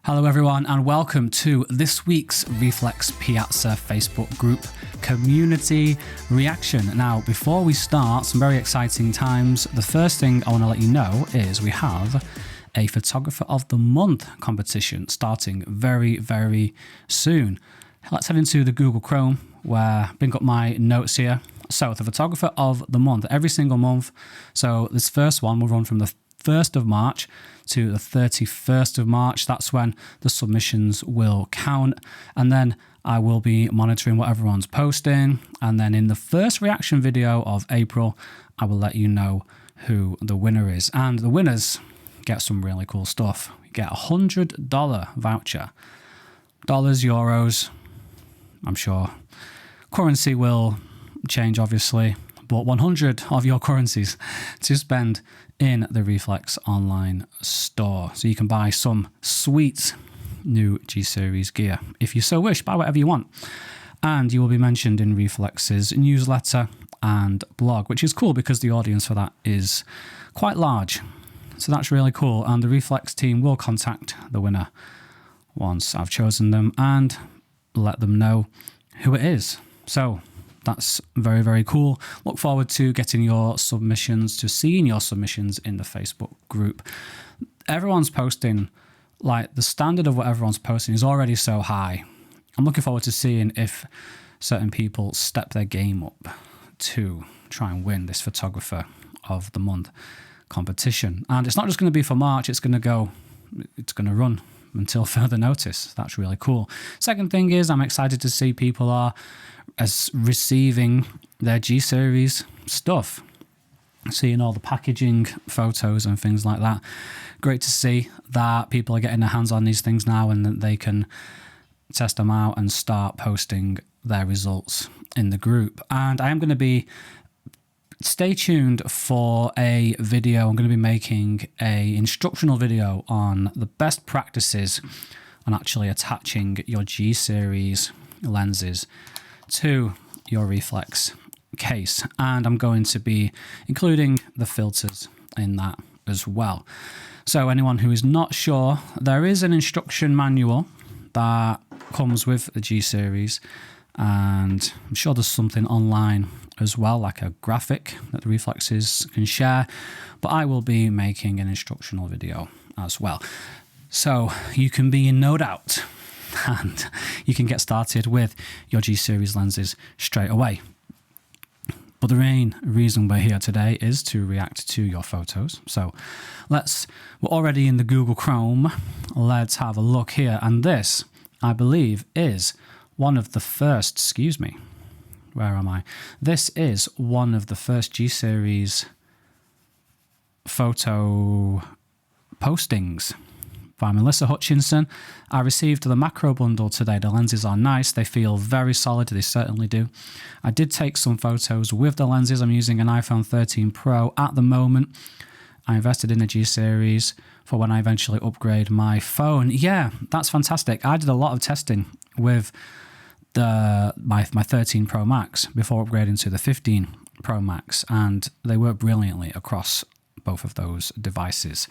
Hello everyone and welcome to this week's REEFLEX Piazza Facebook group community reaction. Now before we start, some very exciting times. The first thing I want to let you know is we have a Photographer of the Month competition starting very soon. Let's head into the Google Chrome where I bring up my notes here. So the Photographer of the Month, every single month. So this first one will run from the 1st of March to the 31st of March. That's when the submissions will count. And then I will be monitoring what everyone's posting. And then in the first reaction video of April, I will let you know who the winner is. And the winners get some really cool stuff. You get a $100 voucher. Dollars, euros, I'm sure. Currency will change, obviously, but 100 of your currencies to spend in the REEFLEX online store. So you can buy some sweet new G-Series gear. If you so wish, buy whatever you want. And you will be mentioned in REEFLEX's newsletter and blog, which is cool because the audience for that is quite large. So that's really cool. And the REEFLEX team will contact the winner once I've chosen them and let them know who it is. So that's very cool. Look forward to getting your submissions, to seeing your submissions in the Facebook group. Everyone's posting, like the standard of what everyone's posting is already so high. I'm looking forward to seeing if certain people step their game up to try and win this Photographer of the Month competition. And it's not just going to be for March, it's going to run until further notice. That's really cool. Second thing is I'm excited to see people are receiving their G-Series stuff, seeing all the packaging photos and things like that. Great to see that people are getting their hands on these things now and that they can test them out and start posting their results in the group. And I am going to be stay tuned for a video. I'm going to be making a instructional video on the best practices on actually attaching your G-Series lenses to your REEFLEX case. And I'm going to be including the filters in that as well. So anyone who is not sure, there is an instruction manual that comes with the G-Series. And I'm sure there's something online as well, like a graphic that the REEFLEXes can share, but I will be making an instructional video as well. So you can be in no doubt and you can get started with your G-Series lenses straight away. But the main reason we're here today is to react to your photos. So we're already in the Google Chrome. Let's have a look here. And this, I believe, is one of the first, where am I? This is one of the first G-Series photo postings by Melissa Hutchinson. I received the macro bundle today. The lenses are nice. They feel very solid. They certainly do. I did take some photos with the lenses. I'm using an iPhone 13 Pro at the moment. I invested in the G-Series for when I eventually upgrade my phone. Yeah, that's fantastic. I did a lot of testing with my 13 Pro Max before upgrading to the 15 Pro Max, and they work brilliantly across both of those devices.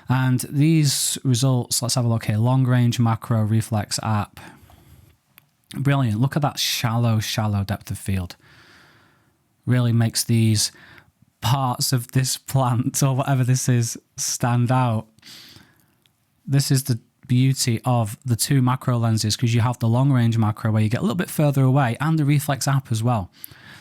And these results, let's have a look here. Long range macro REEFLEX app. Brilliant. Look at that shallow depth of field. Really makes these parts of this plant or whatever this is stand out. This is the beauty of the two macro lenses, because you have the long range macro where you get a little bit further away, and the REEFLEX app as well.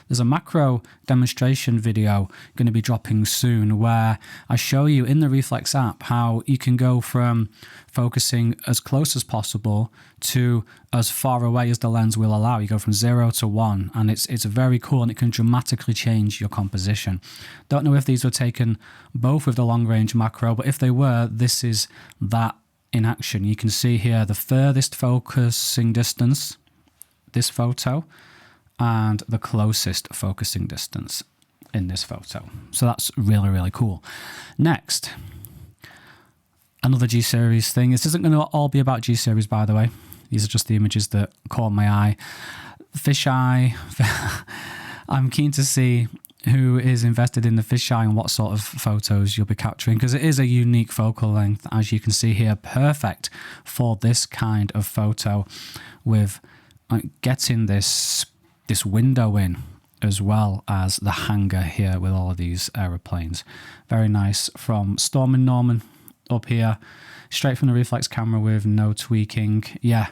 There's a macro demonstration video going to be dropping soon where I show you in the REEFLEX app how you can go from focusing as close as possible to as far away as the lens will allow. You go from 0 to 1, and it's very cool, and it can dramatically change your composition. Don't know if these were taken both with the long range macro, but if they were, this is that in action. You can see here the furthest focusing distance, this photo, and the closest focusing distance in this photo. So that's really cool. Next, another G-Series thing. This isn't going to all be about G-Series, by the way. These are just the images that caught my eye. Fisheye. I'm keen to see who is invested in the fisheye and what sort of photos you'll be capturing, because it is a unique focal length, as you can see here, perfect for this kind of photo, with getting this window in, as well as the hangar here with all of these aeroplanes. Very nice from Storm and Norman up here, straight from the reflex camera with no tweaking. Yeah,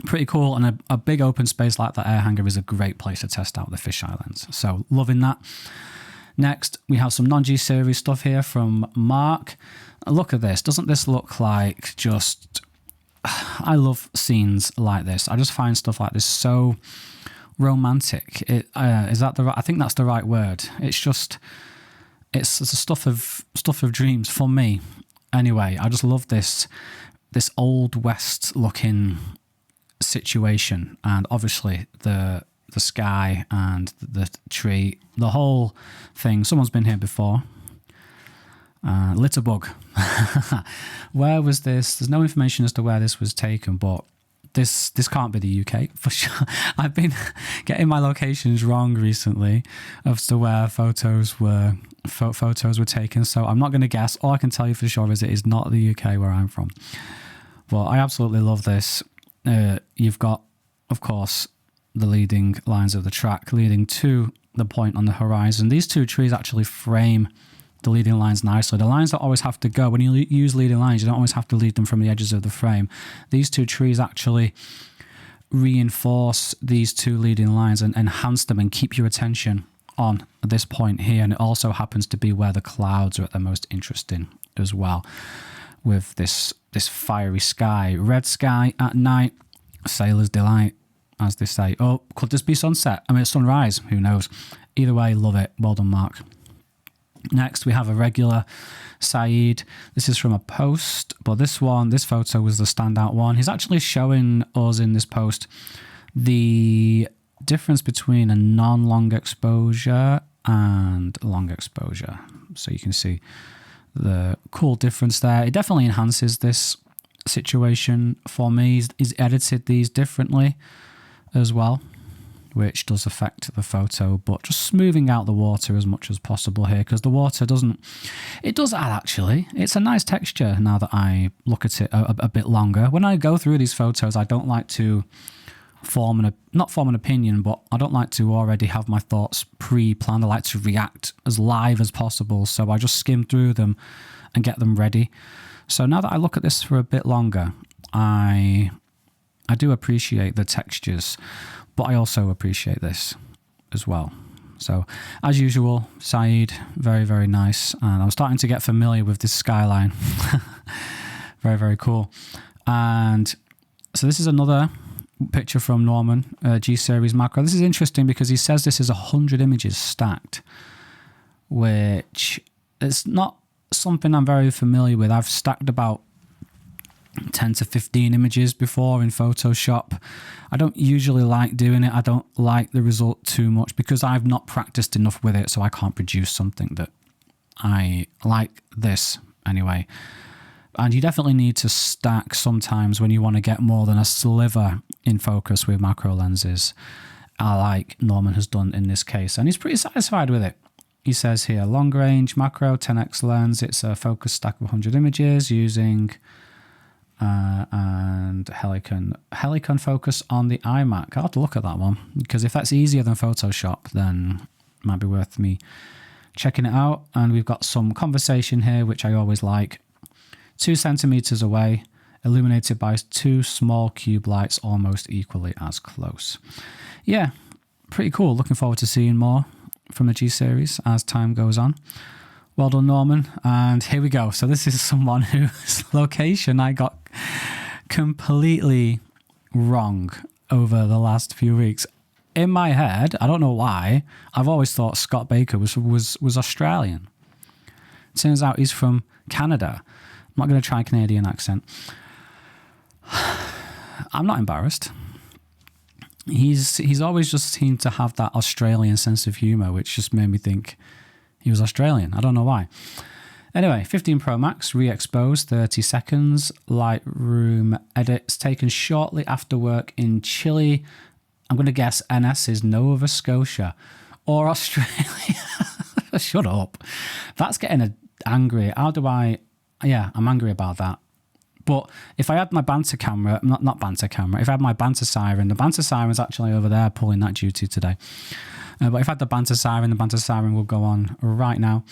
pretty cool. And a big open space like that air hangar is a great place to test out the fisheye lens. So loving that. Next, we have some non-G series stuff here from Mark. Look at this. Doesn't this look like just... I love scenes like this. I just find stuff like this so romantic. Is that the right? I think that's the right word. It's a stuff of dreams for me. Anyway, I just love this old west looking situation, and obviously the sky and the tree, the whole thing. Someone's been here before. Litterbug. Where was this? There's no information as to where this was taken, but this can't be the UK for sure. I've been getting my locations wrong recently as to where photos were taken, so I'm not going to guess. All I can tell you for sure is it is not the UK where I'm from. But I absolutely love this. You've got, of course, the leading lines of the track leading to the point on the horizon. These two trees actually frame the leading lines nicely. The lines don't always have to go. When you use leading lines, you don't always have to lead them from the edges of the frame. These two trees actually reinforce these two leading lines and enhance them and keep your attention on this point here. And it also happens to be where the clouds are at their most interesting as well, with this fiery sky. Red sky at night, sailor's delight, as they say. Oh, could this be sunset? I mean, it's sunrise. Who knows? Either way, love it. Well done, Mark. Next, we have a regular Saeed. This is from a post, but this photo was the standout one. He's actually showing us in this post the difference between a non-long exposure and long exposure. So you can see the cool difference there. It definitely enhances this situation for me. He's edited these differently as well, which does affect the photo, but just smoothing out the water as much as possible here, because the water does add actually. It's a nice texture now that I look at it a bit longer. When I go through these photos, I don't like to not form an opinion, but I don't like to already have my thoughts pre-planned. I like to react as live as possible, so I just skim through them and get them ready. So now that I look at this for a bit longer, I do appreciate the textures, but I also appreciate this as well. So, as usual, Saeed, very, very nice. And I'm starting to get familiar with this skyline. Very, very cool. And so this is another picture from Norman, G-Series macro. This is interesting because he says this is 100 images stacked, which is not something I'm very familiar with. I've stacked about 10 to 15 images before in Photoshop. I don't usually like doing it. I don't like the result too much because I've not practiced enough with it, so I can't produce something that I like this anyway. And you definitely need to stack sometimes when you want to get more than a sliver in focus with macro lenses, like Norman has done in this case. And he's pretty satisfied with it. He says here, long range macro 10x lens. It's a focus stack of 100 images using and Helicon focus on the iMac. I'll have to look at that one, because if that's easier than Photoshop, then it might be worth me checking it out. And we've got some conversation here, which I always like. 2 centimeters away, illuminated by 2 small cube lights almost equally as close. Yeah, pretty cool. Looking forward to seeing more from the G-Series as time goes on. Well done, Norman. And here we go. So this is someone whose location I got completely wrong over the last few weeks. In my head, I don't know why, I've always thought Scott Baker was Australian. Turns out he's from Canada. I'm not going to try a Canadian accent. I'm not embarrassed. He's always just seemed to have that Australian sense of humour, which just made me think he was Australian. I don't know why. Anyway, 15 Pro Max, re-exposed, 30 seconds. Lightroom edits taken shortly after work in Chile. I'm going to guess NS is Nova Scotia. or Australia. Shut up. That's getting angry. I'm angry about that. But if I had my banter camera, not banter camera, if I had my banter siren, the banter siren's actually over there pulling that duty today. But if I had the banter siren will go on right now.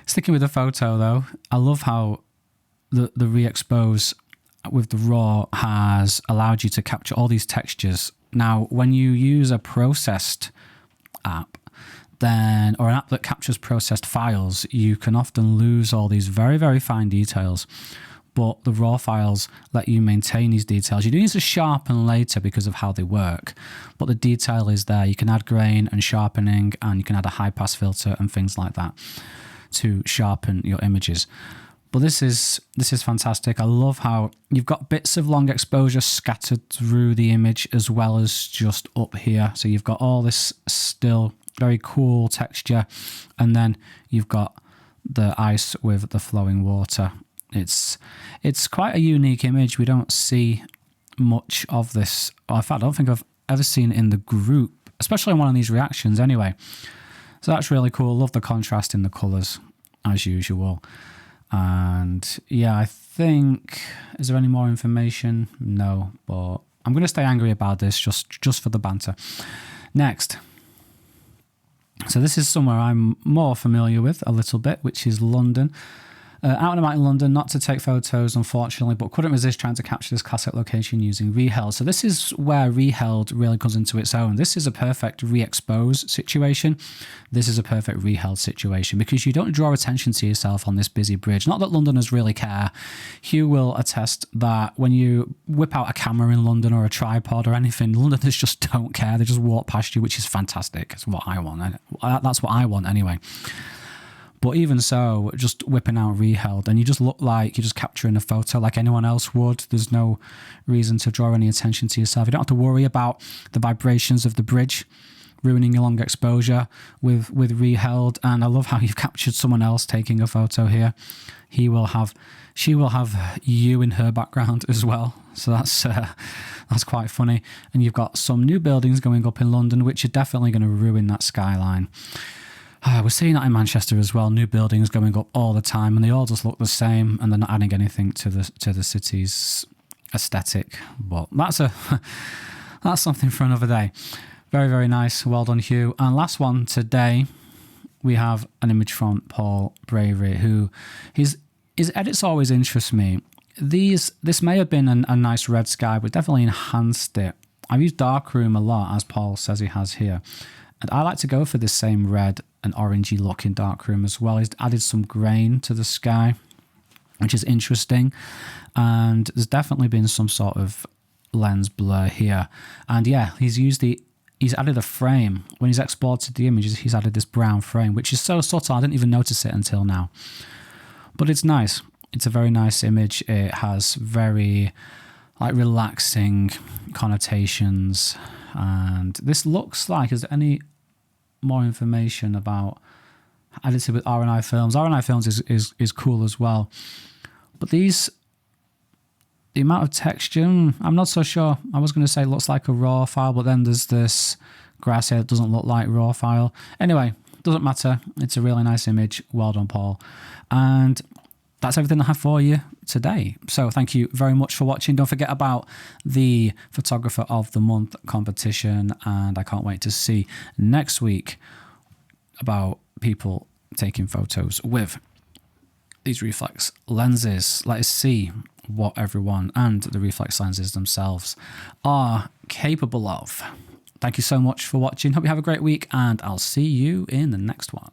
Sticking with the photo though, I love how the re-expose with the RAW has allowed you to capture all these textures. Now, when you use a processed app, or an app that captures processed files, you can often lose all these very, very fine details. But the RAW files let you maintain these details. You do need to sharpen later because of how they work, but the detail is there. You can add grain and sharpening, and you can add a high pass filter and things like that to sharpen your images. But this is fantastic. I love how you've got bits of long exposure scattered through the image as well as just up here. So you've got all this still very cool texture, and then you've got the ice with the flowing water. It's quite a unique image. We don't see much of this. In fact, I don't think I've ever seen it in the group, especially in one of these reactions anyway. So that's really cool. Love the contrast in the colours as usual. And yeah, I think, is there any more information? No, but I'm going to stay angry about this just for the banter. Next. So this is somewhere I'm more familiar with a little bit, which is London. Out and about in London, not to take photos, unfortunately, but couldn't resist trying to capture this classic location using ReHeld. So this is where ReHeld really comes into its own. This is a perfect re-expose situation. This is a perfect ReHeld situation because you don't draw attention to yourself on this busy bridge. Not that Londoners really care. Hugh will attest that when you whip out a camera in London or a tripod or anything, Londoners just don't care. They just walk past you, which is fantastic. It's what I want. That's what I want anyway. But even so, just whipping out ReHeld, and you just look like you're just capturing a photo like anyone else would. There's no reason to draw any attention to yourself. You don't have to worry about the vibrations of the bridge ruining your long exposure with ReHeld. And I love how you've captured someone else taking a photo here. She will have you in her background as well. So that's quite funny. And you've got some new buildings going up in London, which are definitely going to ruin that skyline. We're seeing that in Manchester as well. New buildings going up all the time, and they all just look the same, and they're not adding anything to the city's aesthetic. But that's something for another day. Very, very nice. Well done, Hugh. And last one today, we have an image from Paul Bravery, who his edits always interest me. This may have been a nice red sky, but definitely enhanced it. I've used darkroom a lot, as Paul says he has here. And I like to go for this same red and orangey look in darkroom as well. He's added some grain to the sky, which is interesting. And there's definitely been some sort of lens blur here. And yeah, he's added a frame. When he's exported the images, he's added this brown frame, which is so subtle, I didn't even notice it until now. But it's nice. It's a very nice image. It has very relaxing connotations. And this looks like, is there any more information about edited with R&I Films? R&I Films is cool as well. But the amount of texture, I'm not so sure. I was going to say it looks like a RAW file, but then there's this grass here that doesn't look like RAW file. Anyway, doesn't matter. It's a really nice image. Well done, Paul. And that's everything I have for you today. So thank you very much for watching. Don't forget about the Photographer of the Month competition, and I can't wait to see next week about people taking photos with these reflex lenses. Let us see what everyone and the reflex lenses themselves are capable of. Thank you so much for watching. Hope you have a great week, and I'll see you in the next one.